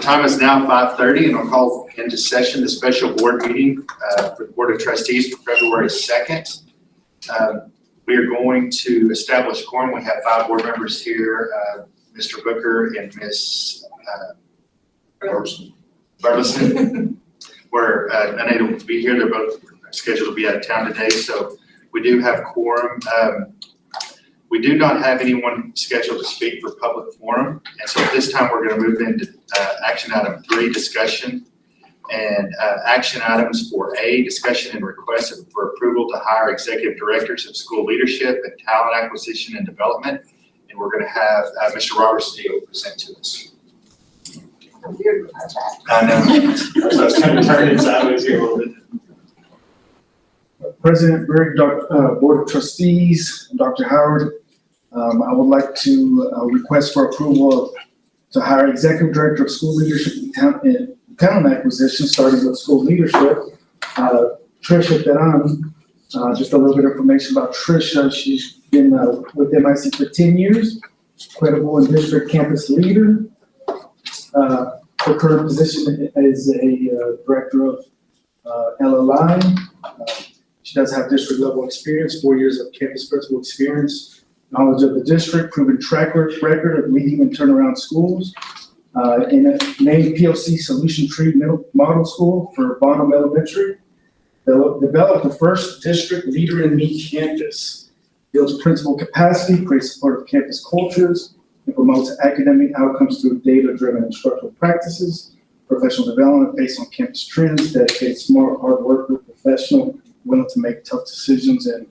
time is now 5:30, and I'll call into session the special board meeting for the Board of Trustees for February 2nd. We are going to establish quorum. We have 5 board members here, Mr. Booker and Ms. Burleson. Were unable to be here. They're both scheduled to be out of town today, so we do have quorum. We do not have anyone scheduled to speak for public forum, and so at this time we're going to move into action item 3, discussion, and action items for A, discussion and request for approval to hire executive directors of school leadership and talent acquisition and development, and we're going to have Mr. Robert Steele present to us. I'm weird with my chat. I know. So I was kind of turning sideways here a little bit. President Berg, Board of Trustees, Dr. Howard, I would like to request for approval to hire Executive Director of School Leadership and Talent Acquisition, starting with school leadership. Trisha Teran, just a little bit of information about Trisha. She's been with MIC for 10 years, credible and district campus leader. Her current position is a director of LLI. She does have district level experience, 4 years of campus principal experience, knowledge of the district, proven track record of leading and turnaround schools, in a named POC Solution Tree Model School for Bonham Elementary. Developed the first district leader in me campus, builds principal capacity, creates supportive campus cultures, and promotes academic outcomes through data-driven instructional practices, professional development based on campus trends, dedicated, smart, hard worker, professional, willing to make tough decisions, and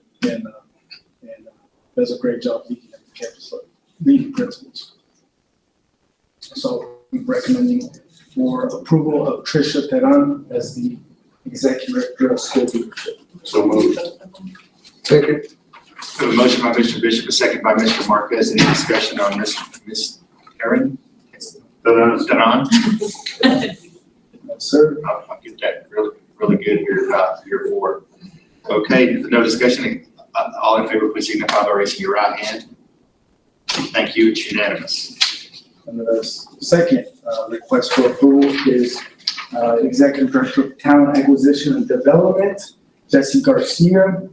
does a great job leading at the campus, leading principals. So we're recommending for approval of Trisha Teran as the Executive Director of School Leadership. So moved. Second. We have a motion by Mr. Bishop, a second by Mr. Marquez. Any discussion on Ms. Teran? Teran? Sir. I'll get that really good here about year 4. Okay, no discussion. All in favor, please signify by raising your right hand. Thank you. It's unanimous. And the second request for approval is Executive Director of Talent Acquisition and Development, Jessie Garcia.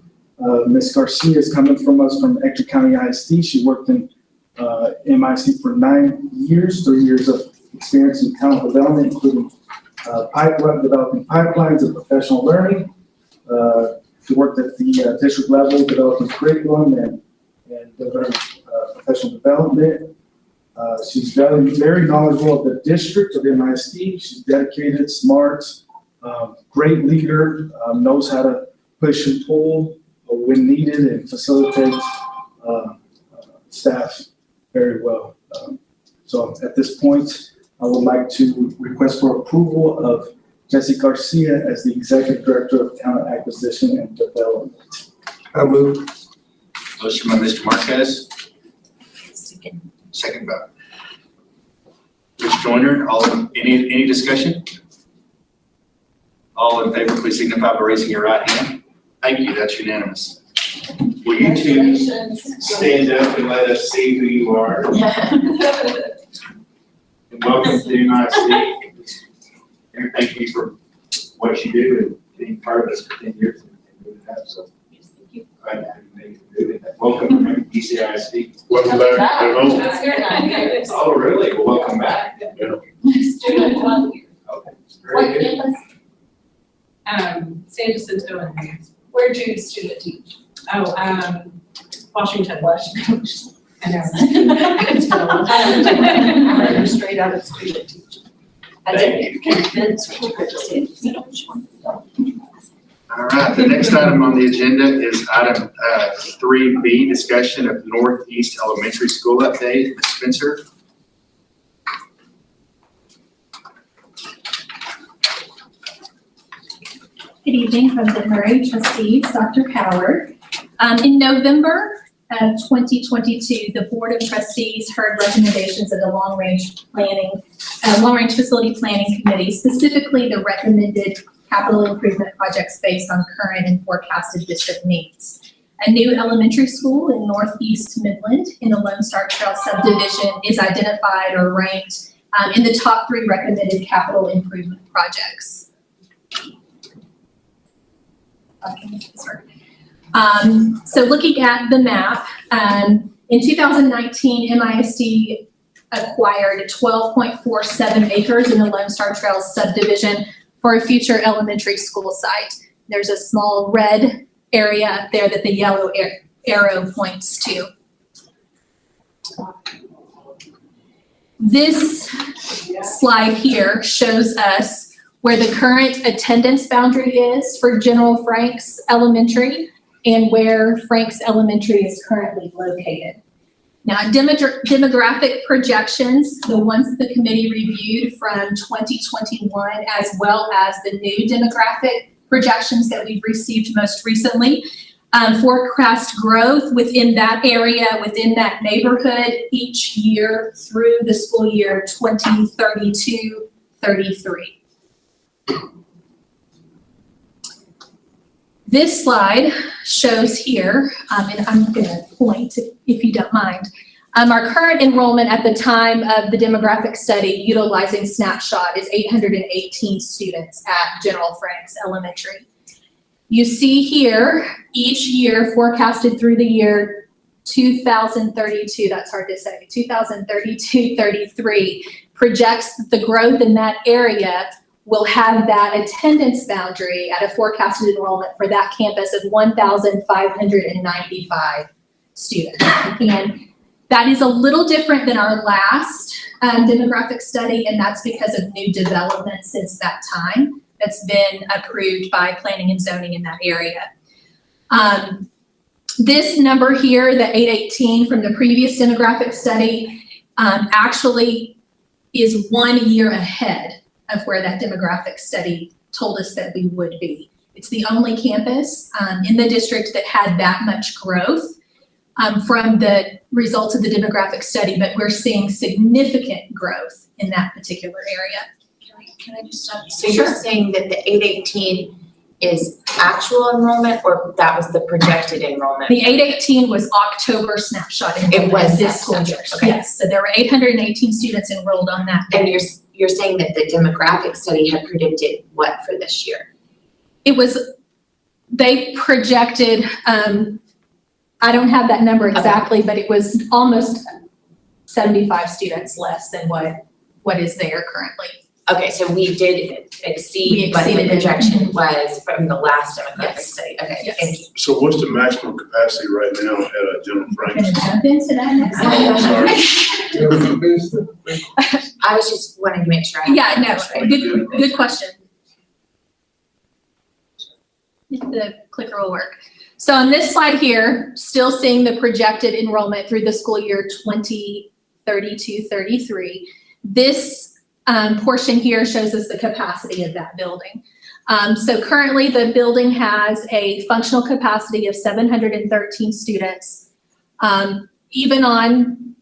Ms. Garcia is coming from us from Ector County ISD. She worked in MIC for 9 years, 3 years of experience in talent development, including developing pipelines of professional learning. She worked at the district level, developing curriculum and delivering professional development. She's very knowledgeable of the district of MISD. She's dedicated, smart, great leader, knows how to push and pull when needed and facilitate staff very well. So at this point, I would like to request for approval of Jessie Garcia as the Executive Director of Talent Acquisition and Development. I move. Motion by Mr. Marquez. Second by Ms. Joyner. Any discussion? All in favor, please signify by raising your right hand. Thank you. That's unanimous. Will you two stand up and let us see who you are? And welcome to MIC. And thank you for what you do and being part of this for 10 years. So, glad to have you made it do it. Welcome to ECISD. Welcome back. That's good. Oh, really? Well, welcome back. Student 1 year. Okay. What Very good. campus? San Jacinto and Hayes. Where'd you student teach? Oh, Washington. Washington. I know. It's been a long time. I'm straight out of student teaching. I did convince people to say, All right, the next item on the agenda is item 3B, discussion of Northeast Elementary School update. Ms. Spencer. Good evening, President Murray, trustees, Dr. Howard. In November of 2022, the Board of Trustees heard recommendations of the Long Range Facility Planning Committee, specifically the recommended capital improvement projects based on current and forecasted district needs. A new elementary school in Northeast Midland in the Lone Star Trail subdivision is identified or ranked in the top 3 recommended capital improvement projects. So looking at the map, in 2019, MISD acquired 12.47 acres in the Lone Star Trails subdivision for a future elementary school site. There's a small red area up there that the yellow arrow points to. This slide here shows us where the current attendance boundary is for General Franks Elementary and where Franks Elementary is currently located. Now, demographic projections, the ones the committee reviewed from 2021, as well as the new demographic projections that we've received most recently, forecast growth within that area, within that neighborhood each year through the school year 2032-33. This slide shows here, and I'm going to point if you don't mind, our current enrollment at the time of the demographic study utilizing Snapshot is 818 students at General Franks Elementary. You see here, each year forecasted through the year 2032, that's hard to say, 2032-33, projects that the growth in that area will have that attendance boundary at a forecasted enrollment for that campus of 1,595 students. And that is a little different than our last demographic study, and that's because of new development since that time that's been approved by planning and zoning in that area. This number here, the 818 from the previous demographic study, actually is 1 year ahead of where that demographic study told us that we would be. It's the only campus in the district that had that much growth from the results of the demographic study, but we're seeing significant growth in that particular area. Can I just stop you? So you're saying that the 818 is actual enrollment, or that was the projected enrollment? The 818 was October snapshot enrollment. It was this school year. snapshot, okay. Yes, so there were 818 students enrolled on that. And you're saying that the demographic study had predicted what for this year? It was, they projected, I don't have that number exactly, but it was almost 75 students less than what is there currently. Okay, so we did exceed what the exceeded it. projection was from the last demographic Yes. study. Okay, Yes. thank you. So what's the maximum capacity right now at General I'm Franks? gonna jump into that next slide. I was just wanting to make sure. Yeah, no, good question. If the clicker will work. So on this slide here, still seeing the projected enrollment through the school year 2032-33. This portion here shows us the capacity of that building. So currently the building has a functional capacity of 713 students. Even on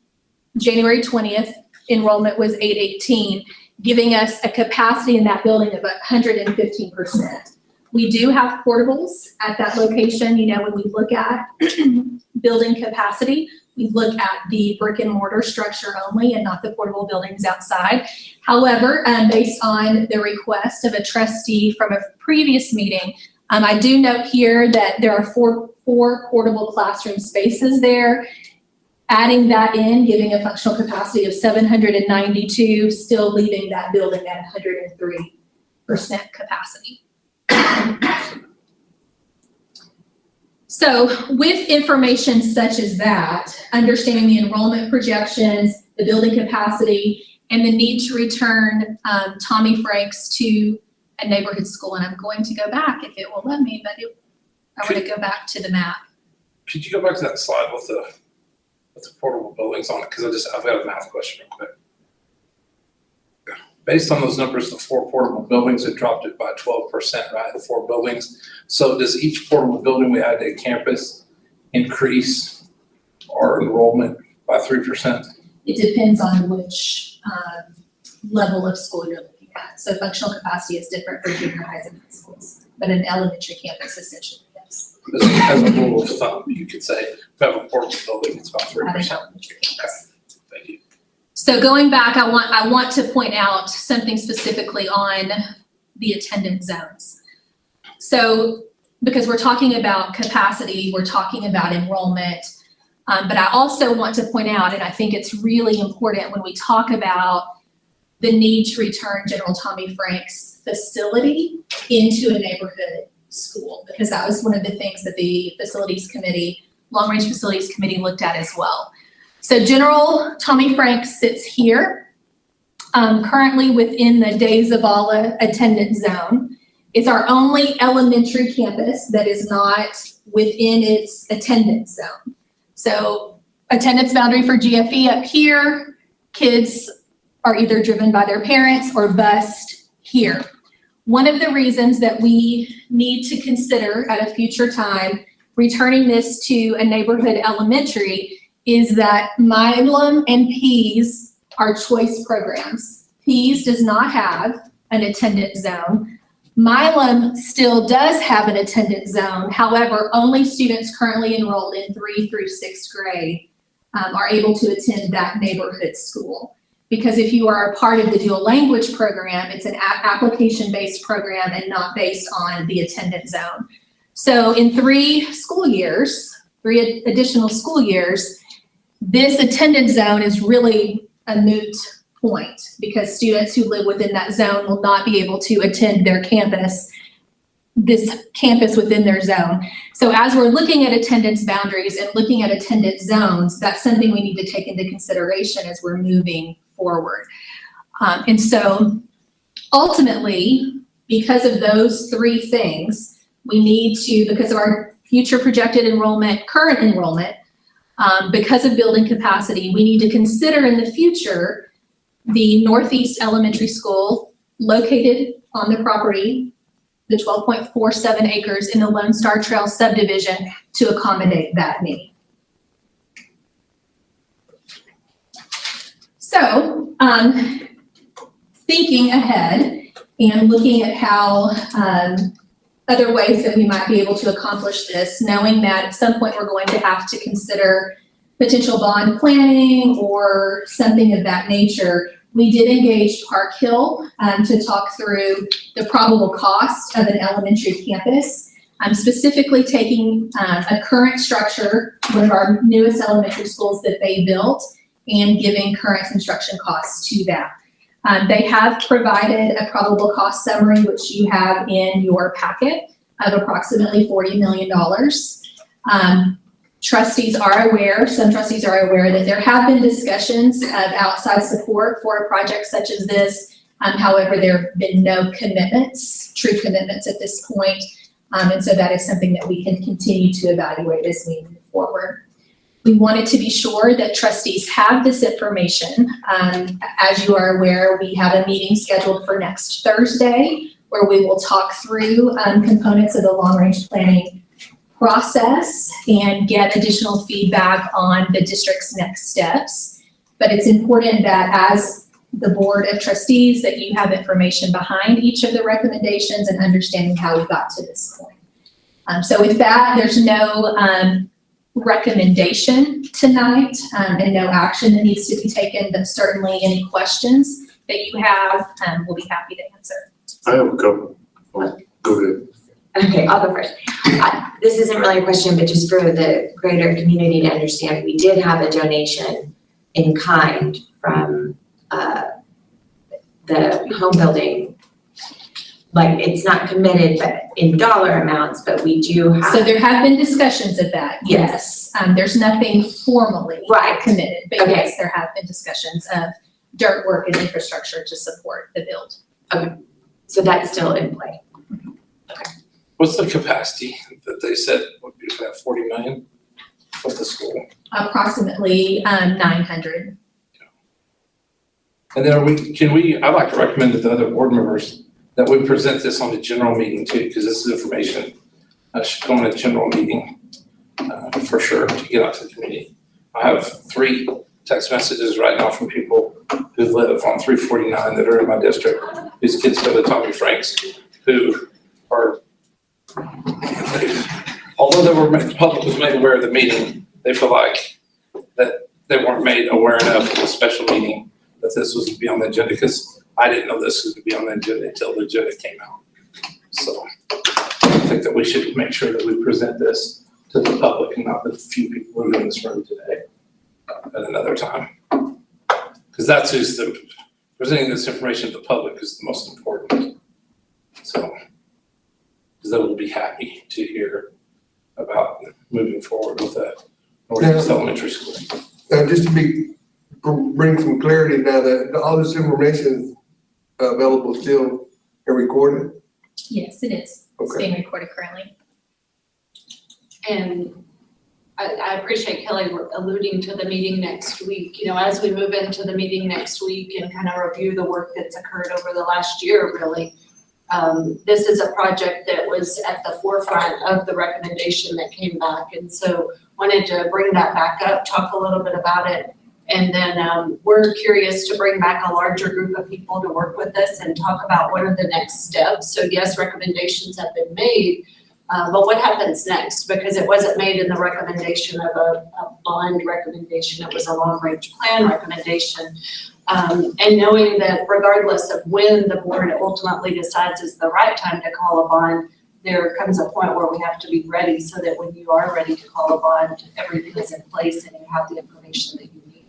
January 20th, enrollment was 818, giving us a capacity in that building of 115%. We do have portables at that location. You know, when we look at building capacity, we look at the brick and mortar structure only and not the portable buildings outside. However, based on the request of a trustee from a previous meeting, I do note here that there are four portable classroom spaces there. Adding that in, giving a functional capacity of 792, still leaving that building at 103% capacity. So with information such as that, understanding the enrollment projections, the building capacity, and the need to return Tommy Franks to a neighborhood school, and I'm going to go back if it will let me, but I want to go back to the map. Could you go back to that slide with the portable buildings on it? Because I've got a math question real quick. Based on those numbers, the 4 portable buildings, it dropped it by 12%, right? The 4 buildings. So does each portable building we add to campus increase our enrollment by 3%? It depends on which level of school you're looking at. So functional capacity is different for junior highs and high schools, but an elementary campus essentially, yes. As a rule of thumb, you could say if we have a portable building, it's about At an 3%. elementary campus. Thank you. So going back, I want to point out something specifically on the attendance zones. So, because we're talking about capacity, we're talking about enrollment, but I also want to point out, and I think it's really important when we talk about the need to return General Tommy Frank's facility into a neighborhood school, because that was one of the things that the facilities committee, Long Range Facilities Committee looked at as well. So General Tommy Frank sits here, currently within the De Zavala attendance zone. It's our only elementary campus that is not within its attendance zone. So attendance boundary for GFE up here, kids are either driven by their parents or bused here. One of the reasons that we need to consider at a future time returning this to a neighborhood elementary is that Midland and Pease are choice programs. Pease does not have an attendance zone. Milam still does have an attendance zone. However, only students currently enrolled in 3 through 6th grade are able to attend that neighborhood school. Because if you are a part of the dual language program, it's an application-based program and not based on the attendance zone. So in 3 school years, 3 additional school years, this attendance zone is really a moot point because students who live within that zone will not be able to attend their campus, this campus within their zone. So as we're looking at attendance boundaries and looking at attendance zones, that's something we need to take into consideration as we're moving forward. And so ultimately, because of those 3 things, we need to, because of our future projected enrollment, current enrollment, because of building capacity, we need to consider in the future the Northeast Elementary School located on the property, the 12.47 acres in the Lone Star Trail subdivision to accommodate that need. So, thinking ahead and looking at how other ways that we might be able to accomplish this, knowing that at some point we're going to have to consider potential bond planning or something of that nature, we did engage Park Hill to talk through the probable cost of an elementary campus. I'm specifically taking a current structure, one of our newest elementary schools that they built, and giving current construction costs to that. They have provided a probable cost summary, which you have in your packet, of approximately $40 million. Trustees are aware, some trustees are aware that there have been discussions of outside support for a project such as this. However, there have been no commitments, true commitments at this point. And so that is something that we can continue to evaluate as we move forward. We wanted to be sure that trustees have this information. As you are aware, we have a meeting scheduled for next Thursday where we will talk through components of the long-range planning process and get additional feedback on the district's next steps. But it's important that as the board of trustees that you have information behind each of the recommendations and understanding how we got to this point. So with that, there's no recommendation tonight and no action that needs to be taken, but certainly any questions that you have, we'll be happy to answer. I have a couple. Oh, go ahead. Okay, I'll go first. This isn't really a question, but just for the greater community to understand, we did have a donation in kind from the home building. Like, it's not committed, but in dollar amounts, but we do have. So there have been discussions of that, yes. There's nothing formally committed, but yes, there have been discussions of dirt work and infrastructure to support the build. Okay, so that's still in play. What's the capacity that they said would be for that 40 million for the school? Approximately 900. And then I'd like to recommend to the other board members that we present this on the general meeting too, because this is information that should go on a general meeting for sure to get out to the community. I have 3 text messages right now from people who live on 349 that are in my district, whose kids go to Tommy Frank's, who are, although the public was made aware of the meeting, they feel like that they weren't made aware enough of the special meeting that this was to be on the agenda, because I didn't know this was to be on the agenda until the agenda came out. So I think that we should make sure that we present this to the public and not the few people who are in this room today at another time. Because that's who's presenting this information to the public is the most important. So, because they will be happy to hear about moving forward with the Northeast Elementary School. Just to bring some clarity now that all this information is available still and recorded. Yes, it is. It's Okay. being recorded currently. And I appreciate Kelly alluding to the meeting next week. You know, as we move into the meeting next week and kind of review the work that's occurred over the last year, really, this is a project that was at the forefront of the recommendation that came back. And so wanted to bring that back up, talk a little bit about it. And then we're curious to bring back a larger group of people to work with us and talk about what are the next steps. So yes, recommendations have been made, but what happens next? Because it wasn't made in the recommendation of a bond recommendation, it was a long-range plan recommendation. And knowing that regardless of when the board ultimately decides is the right time to call a bond, there comes a point where we have to be ready so that when you are ready to call a bond, everything is in place and you have the information that you need.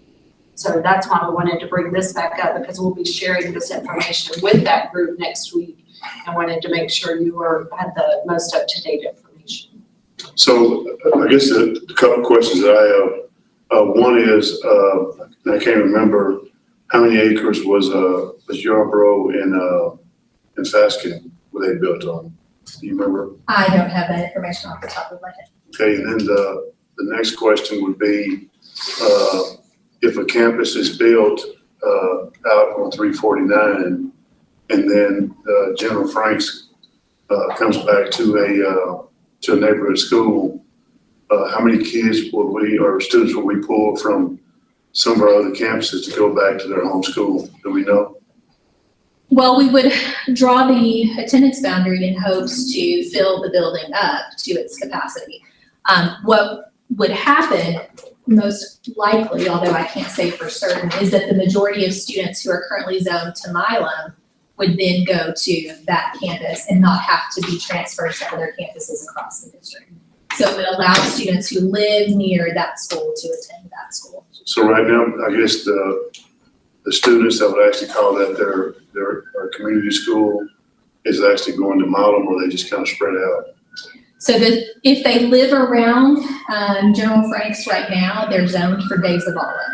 So that's why we wanted to bring this back up, because we'll be sharing this information with that group next week. I wanted to make sure you had the most up-to-date information. So I guess the couple questions that I have, one is, I can't remember how many acres was Yarborough and Fasken were they built on? Do you remember? I don't have that information off the top of my head. Okay, and then the next question would be, if a campus is built out on 349, and then General Franks comes back to a neighborhood school, how many kids would we, or students would we pull from some of our other campuses to go back to their home school? Do we know? Well, we would draw the attendance boundary in hopes to fill the building up to its capacity. What would happen most likely, although I can't say for certain, is that the majority of students who are currently zoned to Milam would then go to that campus and not have to be transferred to other campuses across the district. So it would allow students who live near that school to attend that school. So right now, I guess the students that would actually call that their community school is actually going to Milam, or they just kind of spread out? So that if they live around General Franks right now, they're zoned for Days of Allah.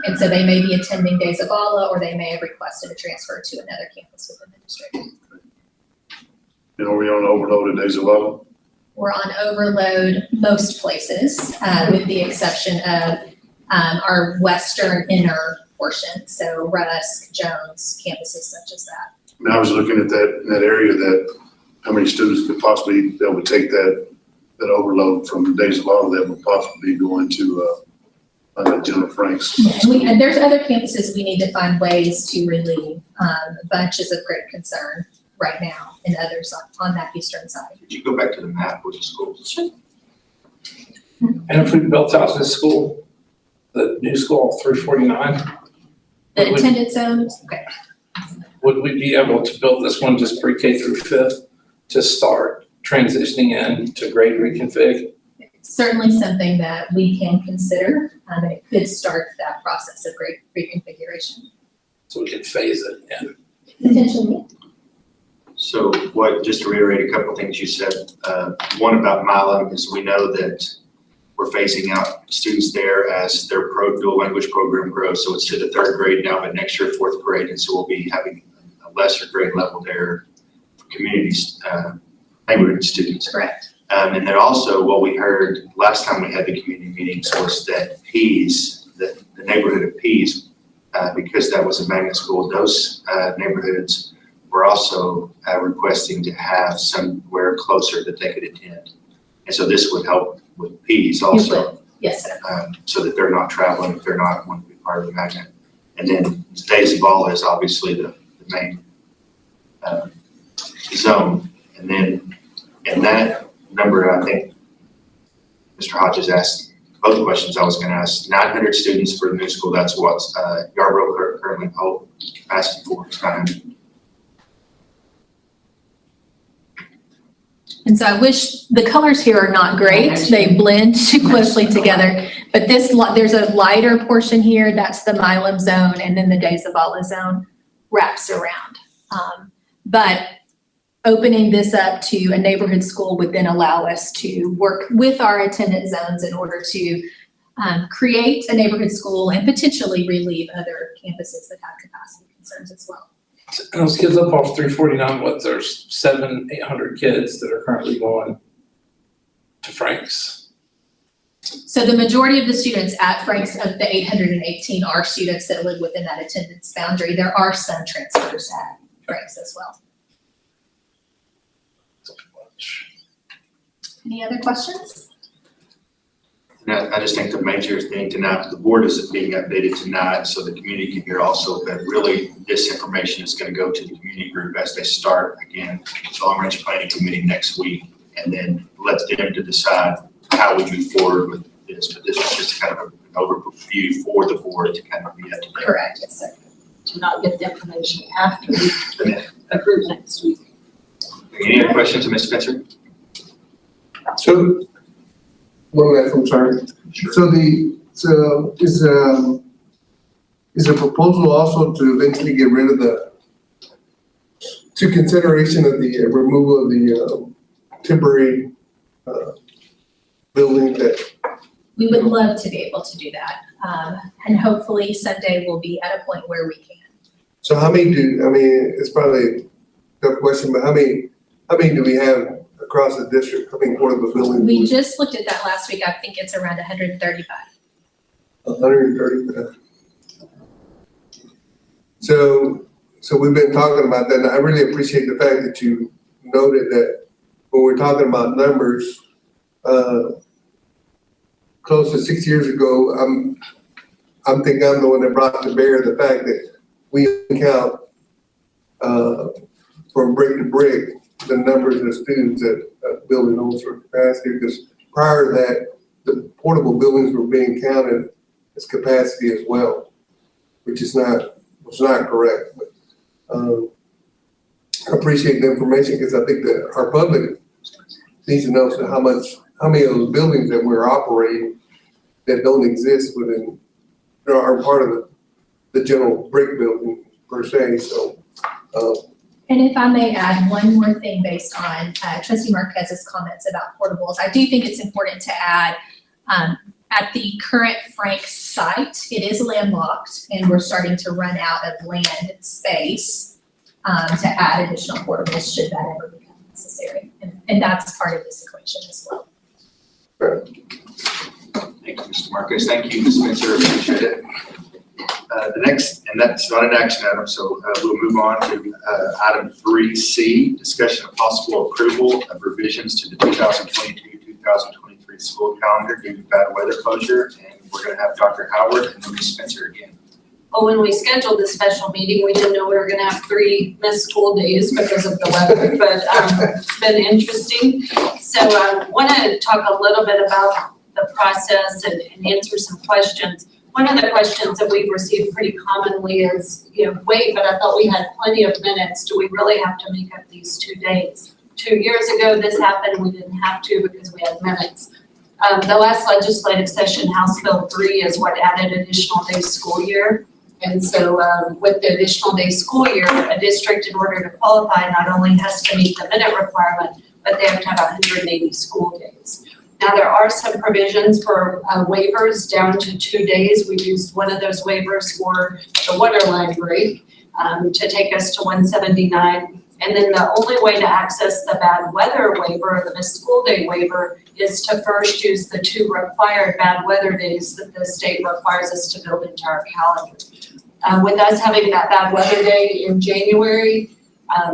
And so they may be attending Days of Allah, or they may have requested a transfer to another campus within the district. And are we on overload at Days of Allah? We're on overload most places, with the exception of our western inner portion. So Rusk, Jones, campuses such as that. And I was looking at that, in that area, that how many students could possibly be able to take that overload from Days of Allah that would possibly be going to General Franks. And there's other campuses we need to find ways to relieve bunches of great concern right now, and others on that eastern side. Could you go back to the map with the schools? Sure. And if we built out this school, the new school, 349, The attendance zones, okay. would we be able to build this one just pre-K through 5th to start transitioning in to grade reconfig? It's certainly something that we can consider, and it could start that process of grade reconfiguration. So we can phase it in. Potentially. So just to reiterate a couple of things you said, one about Milam is we know that we're phasing out students there as their dual language program grows. So it's to the 3rd grade now, but next year 4th grade. And so we'll be having a lesser grade level there for communities, neighborhood students. Correct. And then also what we heard last time we had the community meetings was that Pease, the neighborhood of Pease, because that was a magnet school, those neighborhoods were also requesting to have somewhere closer that they could attend. And so this would help with Pease also. Yes, sir. So that they're not traveling if they're not wanting to be part of the magnet. And then Days of Allah is obviously the main zone. And then in that number, I think Mr. Hodges asked both questions I was gonna ask. 900 students for the new school, that's what Yarborough currently hold capacity for, it's 900. And so I wish, the colors here are not great. They blend too closely together. But there's a lighter portion here, that's the Milam zone, and then the De Zavala zone wraps around. But opening this up to a neighborhood school would then allow us to work with our attendance zones in order to create a neighborhood school and potentially relieve other campuses that have capacity concerns as well. And those kids up off 349, there's 700-800 kids that are currently going to Frank's. So the majority of the students at Frank's, of the 818, are students that live within that attendance boundary. There are some transfers at Frank's as well. Any other questions? And I just think the major thing tonight, the board is being updated tonight so the community can hear also that really this information is going to go to the community group as they start again, the long range planning committee next week, and then let them to decide how we move forward with this. But this is just kind of an overview for the board to kind of be up to date. Correct, yes, sir. To not get the information after we approve next week. Any other questions of Ms. Spencer? So, one last, I'm sorry. Sure. So is the proposal also to eventually get rid of to consideration of the removal of the temporary building that? We would love to be able to do that. And hopefully someday we'll be at a point where we can. So how many it's probably a tough question, but how many do we have across the district? How many portable buildings? We just looked at that last week. I think it's around 135. 130. So we've been talking about that, and I really appreciate the fact that you noted that when we're talking about numbers, close to 6 years ago, I'm thinking I'm the one that brought to bear the fact that we count from brick to brick the numbers of students that building holds for capacity, because prior to that, the portable buildings were being counted as capacity as well, which was not correct. But I appreciate the information, because I think that our public needs to know how many of those buildings that we're operating that don't exist within, are part of the general brick building per se. So. And if I may add one more thing based on Trustee Marquez's comments about portables, I do think it's important to add at the current Frank's site, it is landlocked, and we're starting to run out of land and space to add additional portables should that ever become necessary. And that's part of this equation as well. Thank you, Mr. Marcus. Thank you, Ms. Spencer. Appreciate it. The next, and that's not an action item, so we'll move on to item 3C, discussion of possible approval of revisions to the 2022-2023 school calendar due to bad weather closure. And we're going to have Dr. Howard and then Ms. Spencer again. Well, when we scheduled this special meeting, we didn't know we were gonna have 3 missed school days because of the weather, but it's been interesting. So I wanna talk a little bit about the process and answer some questions. One of the questions that we've received pretty commonly is, wait, but I thought we had plenty of minutes. Do we really have to make up these 2 days? 2 years ago, this happened, we didn't have to because we had minutes. The last legislative session, House Bill 3, is what added additional day school year. And so with the additional day school year, a district, in order to qualify, not only has to meet the minute requirement, but they have to have 180 school days. Now, there are some provisions for waivers down to 2 days. We used one of those waivers for the water line break to take us to 179. And then the only way to access the bad weather waiver, or the missed school day waiver, is to first use the 2 required bad weather days that the state requires us to build into our calendar. With us having that bad weather day in January,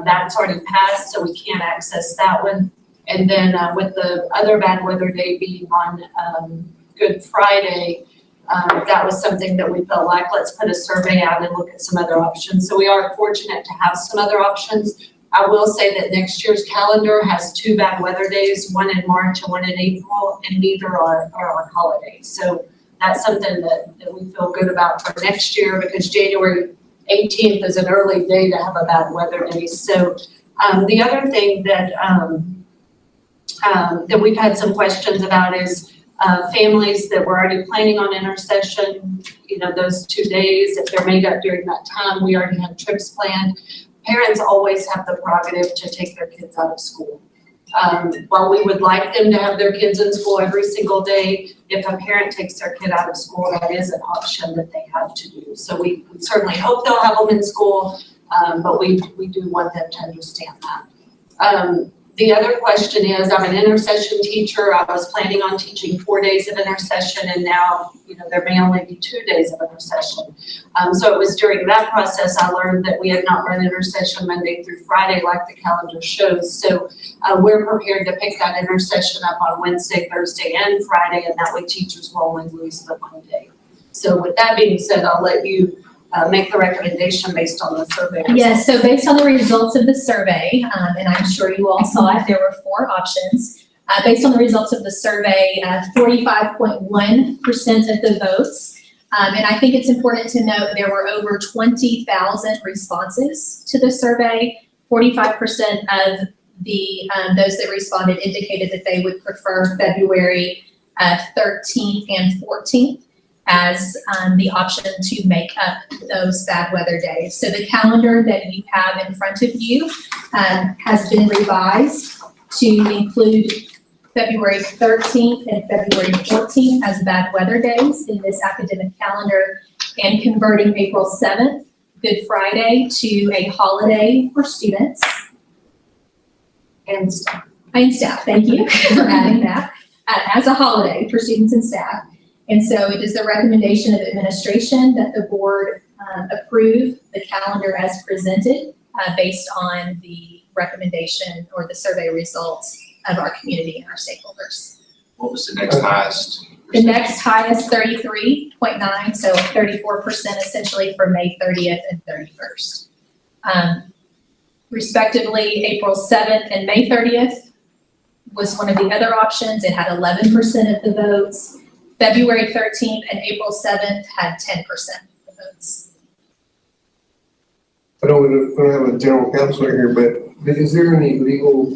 that's already passed, so we can't access that one. And then with the other bad weather day being on Good Friday, that was something that we felt like, let's put a survey out and look at some other options. So we are fortunate to have some other options. I will say that next year's calendar has 2 bad weather days, one in March and one in April, and neither are on holidays. So that's something that we feel good about for next year, because January 18th is an early day to have a bad weather day. So the other thing that we've had some questions about is families that were already planning on intercession, you know, those 2 days, if they're made up during that time, we already have trips planned. Parents always have the prerogative to take their kids out of school. While we would like them to have their kids in school every single day, if a parent takes their kid out of school, that is an option that they have to do. So we certainly hope they'll have them in school, but we do want them to understand that. The other question is, I'm an intercession teacher. I was planning on teaching 4 days of intercession, and now, you know, there may only be 2 days of intercession. So it was during that process I learned that we had not run intercession Monday through Friday like the calendar shows. So we're prepared to pick that intercession up on Wednesday, Thursday, and Friday, and that way teachers will only lose the 1 day. So with that being said, I'll let you make the recommendation based on the survey results. Yes, so based on the results of the survey, and I'm sure you all saw it, there were 4 options. Based on the results of the survey, 45.1% of the votes, and I think it's important to note there were over 20,000 responses to the survey. 45% of the those that responded indicated that they would prefer February 13th and 14th as the option to make up those bad weather days. So the calendar that you have in front of you has been revised to include February 13th and February 14th as bad weather days in this academic calendar, and converting April 7th, Good Friday, to a holiday for students. And staff. And staff, thank you for adding that, as a holiday for students and staff. And so it is the recommendation of administration that the board approve the calendar as presented based on the recommendation or the survey results of our community and our stakeholders. What was the next highest? The next highest, 33.9, so 34% essentially for May 30th and 31st. Respectively, April 7th and May 30th was one of the other options. It had 11% of the votes. February 13th and April 7th had 10% of the votes. I don't have a general counsel here, but is there any legal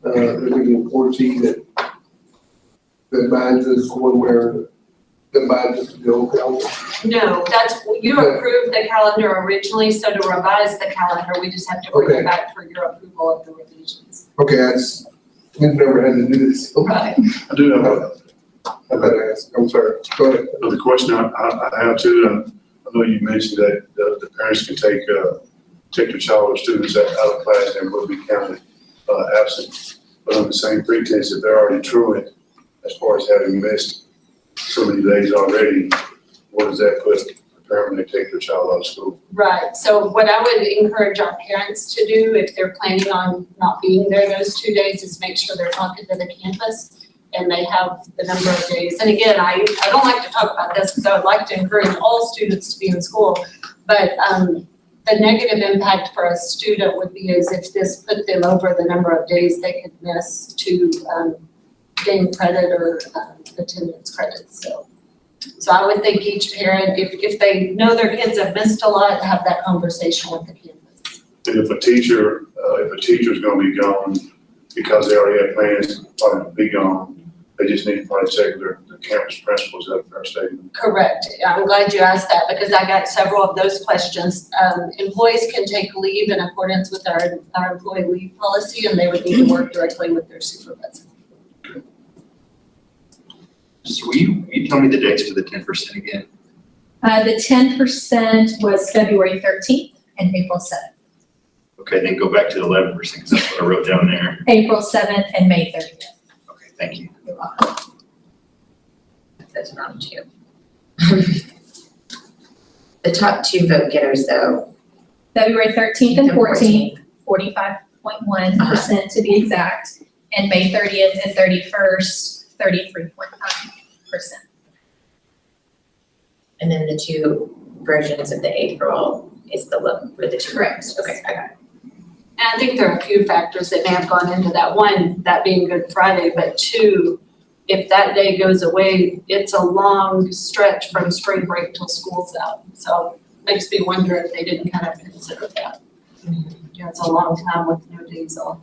authority that binds us one where that binds us to the old calendar? No, you approved the calendar originally, so to revise the calendar, we just have to bring it back for your approval of the revisions. Okay, we've never had to do this. Right. I do have I better ask, I'm sorry, go ahead. another question I have too. I know you mentioned that the parents can take their child or students out of class and will be counted absent. But on the same pretense, if they're already truant, as far as having missed so many days already, what does that put the parent when they take their child out of school? Right, so what I would encourage our parents to do if they're planning on not being there those 2 days is make sure they're talking to the campus and they have the number of days. And again, I don't like to talk about this because I would like to encourage all students to be in school, but the negative impact for a student would be is if this put them over the number of days they could miss to gain credit or attendance credits. So I would think each parent, if they know their kids have missed a lot, have that conversation with the campus. And if a teacher's gonna be gone because they already had plans to be gone, they just need to probably check with the campus principals at first statement. Correct. I'm glad you asked that because I got several of those questions. Employees can take leave in accordance with our employee leave policy, and they would need to work directly with their supervisor. So will you tell me the dates for the 10% again? The 10% was February 13th and April 7th. Okay, then go back to the 11% because that's what I wrote down there. April 7th and May 30th. Okay, thank you. You're welcome. That's wrong too. The top 2 vote getters though. February 13th and 14th, 45.1% to be exact, and May 30th and 31st, 33.9%. And then the 2 versions of the April is the look for the 2. Correct. Okay, I got it. I think there are a few factors that may have gone into that. One, that being Good Friday, but two, if that day goes away, it's a long stretch from spring break till school's out. So makes me wonder if they didn't kind of consider that. Yeah, it's a long time with no days off.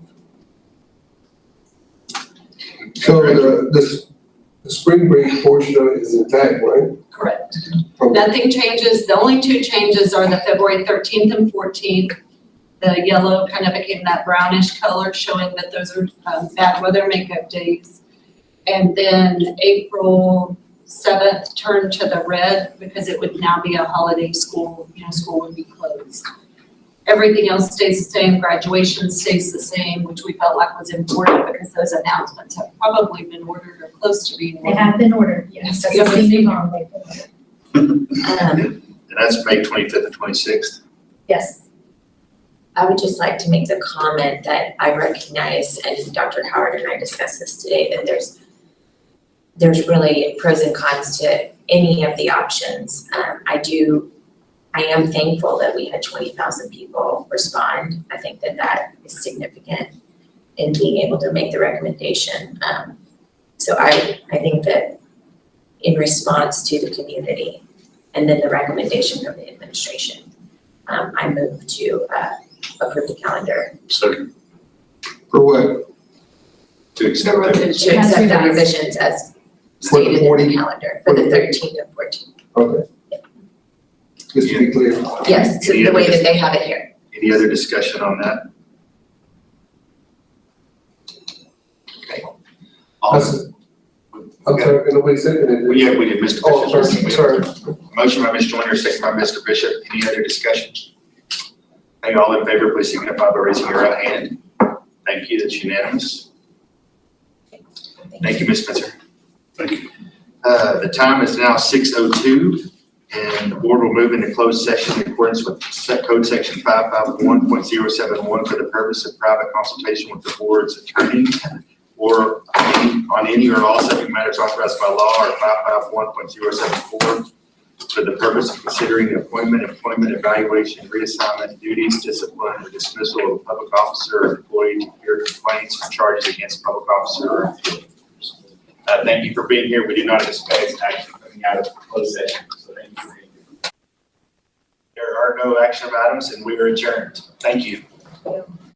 So the spring break portion of it is intact, right? Correct. From- Nothing changes. The only two changes are the February 13th and 14th. The yellow kind of became that brownish color, showing that those are bad weather makeup days. And then April 7th turned to the red because it would now be a holiday school, school would be closed. Everything else stays the same, graduation stays the same, which we felt like was important because those announcements have probably been ordered or close to being They ordered. have been ordered, yes. Yes, we have received them. And that's May 25th and 26th. Yes. I would just like to make the comment that I recognize, and Dr. Howard and I discussed this today, that there's really pros and cons to any of the options. I am thankful that we had 20,000 people respond. I think that is significant in being able to make the recommendation. So I think that in response to the community and then the recommendation from the administration, I move to approve the calendar. So, For what? To accept that. To accept the revisions as For the stated in the 40 calendar for the 13th and 14th. Okay. Just to be clear. Yes, to the way that they have it here. Any other discussion on that? Okay. I'm sorry, nobody seconded it. Well, yeah, we did, Mr. Oh, Bishop. sorry. Motion by Ms. Joyner, second by Mr. Bishop. Any other discussion? Hey, all in favor, please signify by raising your right hand. Thank you, that's unanimous. Thank you, Ms. Spencer. thank you. The time is now 6:02, and the board will move into closed session in accordance with Code Section 551.071 for the purpose of private consultation with the board's attorney or on any or all subject matters authorized by law, or 551.074 for the purpose of considering the appointment, employment, evaluation, reassignment, duties, discipline, or dismissal of a public officer or employee to hear complaints or charges against public officer or employee. Thank you for being here. We do not expect action coming out of closed session, so thank you for being here. There are no action items, and we are adjourned. Thank you.